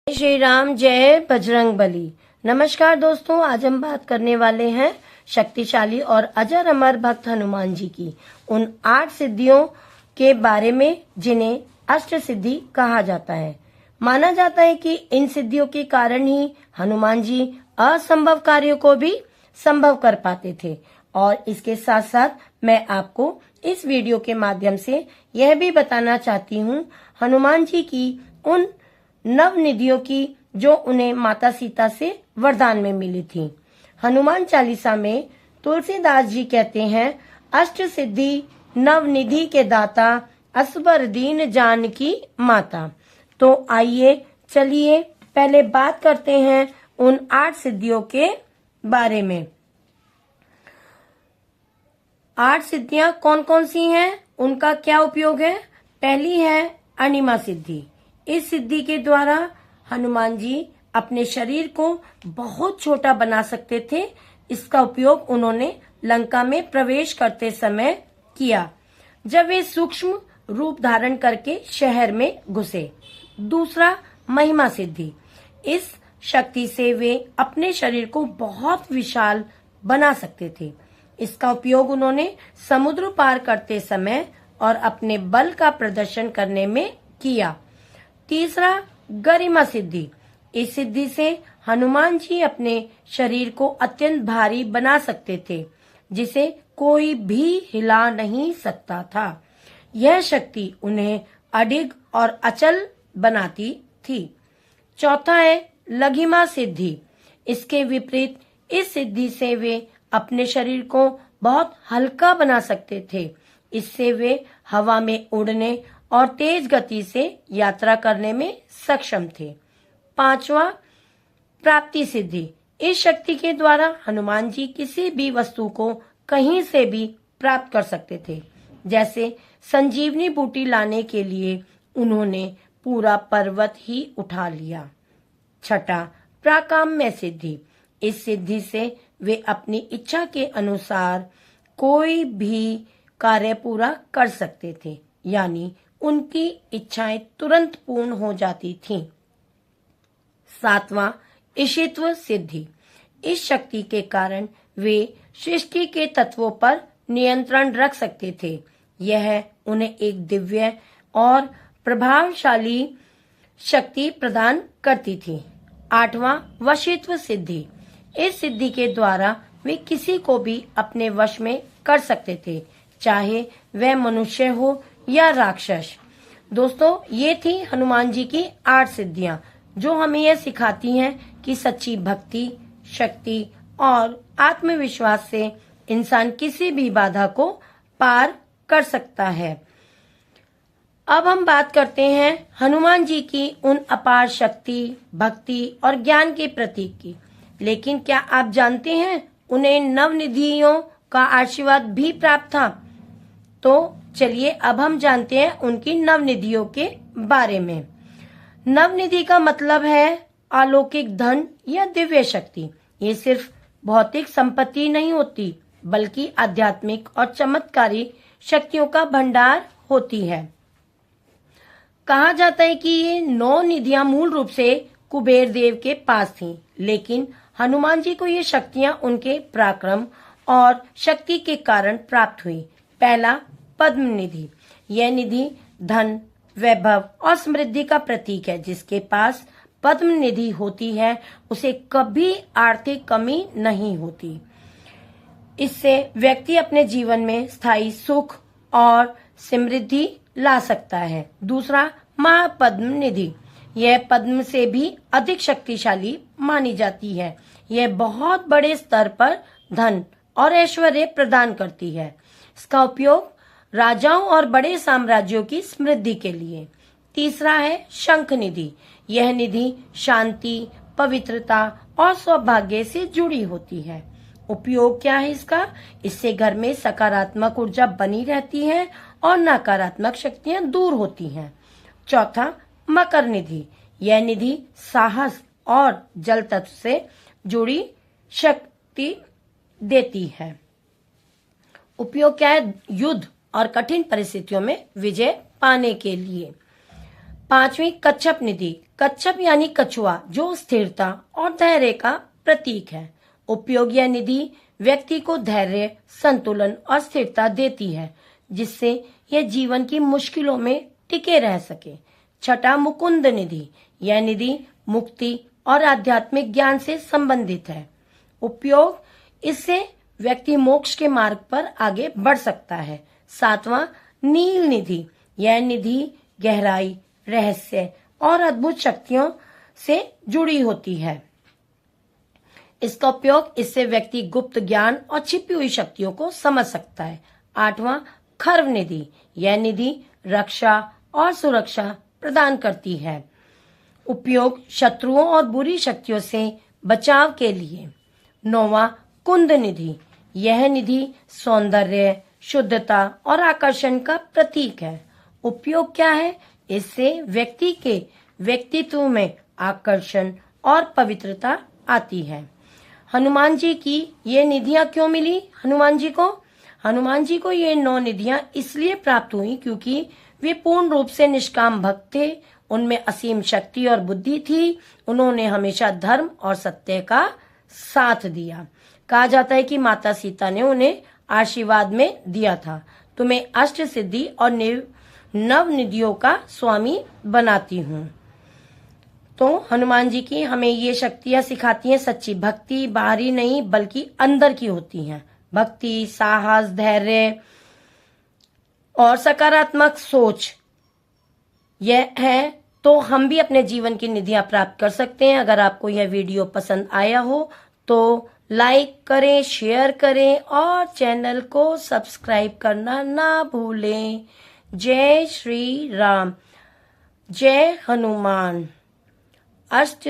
श्री राम, जय बजरंग बली। नमस्कार दोस्तों, आज हम बात करने वाले हैं शक्तिशाली और अजर अमर भक्त हनुमान जी की उन 8 सिद्धियों के बारे में जिन्हें अष्ट सिद्धि कहा जाता है। माना जाता है कि इन सिद्धियों के कारण ही हनुमान जी असंभव कार्यों को भी संभव कर पाते थे। और इसके साथ साथ मैं आपको इस वीडियो के माध्यम से यह भी बताना चाहती हूँ हनुमान जी की उन नव निधियों की जो उन्हें माता सीता से वरदान में मिली थी। हनुमान चालीसा में तुलसीदास जी कहते हैं, अष्ट सिद्धि नव निधि के दाता, असबर दीन जानकी माता। तो आइए चलिए पहले बात करते हैं उन 8 सिद्धियों के बारे में। 8 सिद्धियां कौन कौन सी हैं, उनका क्या उपयोग है। पहली है अणिमा सिद्धि। इस सिद्धि के द्वारा हनुमान जी अपने शरीर को बहुत छोटा बना सकते थे। इसका उपयोग उन्होंने लंका में प्रवेश करते समय किया, जब वे सूक्ष्म रूप धारण करके शहर में घुसे। दूसरा, महिमा सिद्धि। इस शक्ति से वे अपने शरीर को बहुत विशाल बना सकते थे। इसका उपयोग उन्होंने समुद्र पार करते समय और अपने बल का प्रदर्शन करने में किया। तीसरा, गरिमा सिद्धि। इस सिद्धि से हनुमान जी अपने शरीर को अत्यंत भारी बना सकते थे, जिसे कोई भी हिला नहीं सकता था। यह शक्ति उन्हें अडिग और अचल बनाती थी। चौथा है लघिमा सिद्धि। इसके विपरीत इस सिद्धि से वे अपने शरीर को बहुत हल्का बना सकते थे। इससे वे हवा में उड़ने और तेज गति से यात्रा करने में सक्षम थे। पांचवा, प्राप्ति सिद्धि। इस शक्ति के द्वारा हनुमान जी किसी भी वस्तु को कहीं से भी प्राप्त कर सकते थे। जैसे संजीवनी बूटी लाने के लिए उन्होंने पूरा पर्वत ही उठा लिया। छठा, प्राकाम्य सिद्धि। इस सिद्धि से वे अपनी इच्छा के अनुसार कोई भी कार्य पूरा कर सकते थे, यानी उनकी इच्छाएं तुरंत पूर्ण हो जाती थीं। सातवां, ईशित्व सिद्धि। इस शक्ति के कारण वे सृष्टि के तत्वों पर नियंत्रण रख सकते थे। यह उन्हें एक दिव्य और प्रभावशाली शक्ति प्रदान करती थी। आठवां, वशीत्व सिद्धि। इस सिद्धि के द्वारा वे किसी को भी अपने वश में कर सकते थे, चाहे वह मनुष्य हो या राक्षस। दोस्तों, ये थी हनुमान जी की 8 सिद्धियां, जो हमें यह सिखाती हैं कि सच्ची भक्ति, शक्ति और आत्मविश्वास से इंसान किसी भी बाधा को पार कर सकता है। अब हम बात करते हैं हनुमान जी की उन अपार शक्ति, भक्ति और ज्ञान के प्रतीक की। लेकिन क्या आप जानते हैं उन्हें नवनिधियों का आशीर्वाद भी प्राप्त था? तो चलिए अब हम जानते हैं उनकी नवनिधियों के बारे में। नवनिधि का मतलब है अलौकिक धन या दिव्य शक्ति। ये सिर्फ भौतिक संपत्ति नहीं होती, बल्कि आध्यात्मिक और चमत्कारी शक्तियों का भंडार होती है। कहा जाता है कि ये 9 निधियां मूल रूप से कुबेर देव के पास थीं, लेकिन हनुमान जी को ये शक्तियां उनके पराक्रम और शक्ति के कारण प्राप्त हुई। पहला, पद्म निधि। यह निधि धन, वैभव और समृद्धि का प्रतीक है। जिसके पास पद्म निधि होती है उसे कभी आर्थिक कमी नहीं होती। इससे व्यक्ति अपने जीवन में स्थायी सुख और समृद्धि ला सकता है। दूसरा, महापद्म निधि। यह पद्म से भी अधिक शक्तिशाली मानी जाती है। यह बहुत बड़े स्तर पर धन और ऐश्वर्य प्रदान करती है। इसका उपयोग राजाओं और बड़े साम्राज्यों की समृद्धि के लिए। तीसरा है शंख निधि। यह निधि शांति, पवित्रता और सौभाग्य से जुड़ी होती है। उपयोग क्या है इसका? इससे घर में सकारात्मक ऊर्जा बनी रहती है और नकारात्मक शक्तियां दूर होती हैं। चौथा, मकर निधि। यह निधि साहस और जल तत्व से जुड़ी शक्ति देती है। उपयोग क्या है? युद्ध और कठिन परिस्थितियों में विजय पाने के लिए। 5वीं कच्छप निधि। कच्छप यानी कछुआ, जो स्थिरता और धैर्य का प्रतीक है। उपयोग यह निधि व्यक्ति को धैर्य, संतुलन और स्थिरता देती है, जिससे यह जीवन की मुश्किलों में टिके रह सके। छठा मुकुंद निधि। यह निधि मुक्ति और आध्यात्मिक ज्ञान से संबंधित है। उपयोग, इससे व्यक्ति मोक्ष के मार्ग पर आगे बढ़ सकता है। 7वां नील निधि। यह निधि गहराई, रहस्य और अद्भुत शक्तियों से जुड़ी होती है। इसका उपयोग, इससे व्यक्ति गुप्त ज्ञान और छिपी हुई शक्तियों को समझ सकता है। 8वां खर्व निधि। यह निधि रक्षा और सुरक्षा प्रदान करती है। उपयोग, शत्रुओं और बुरी शक्तियों से बचाव के लिए। 9वां कुंद निधि। यह निधि सौंदर्य, शुद्धता और आकर्षण का प्रतीक है। उपयोग क्या है? इससे व्यक्ति के व्यक्तित्व में आकर्षण और पवित्रता आती है। हनुमान जी की ये निधियां क्यों मिली हनुमान जी को? हनुमान जी को ये 9 निधियां इसलिए प्राप्त हुई क्योंकि वे पूर्ण रूप से निष्काम भक्त थे। उनमें असीम शक्ति और बुद्धि थी। उन्होंने हमेशा धर्म और सत्य का साथ दिया। कहा जाता है कि माता सीता ने उन्हें आशीर्वाद में दिया था, तुम्हें अष्ट सिद्धि और नव निधियों का स्वामी बनाती हूँ। तो हनुमान जी की हमें ये शक्तियां सिखाती हैं, सच्ची भक्ति बाहरी नहीं बल्कि अंदर की होती हैं। भक्ति, साहस, धैर्य और सकारात्मक सोच, यह है तो हम भी अपने जीवन की निधियां प्राप्त कर सकते हैं। अगर आपको यह वीडियो पसंद आया हो तो लाइक करें, शेयर करें और चैनल को सब्सक्राइब करना ना भूलें। जय श्री राम, जय हनुमान। अष्ट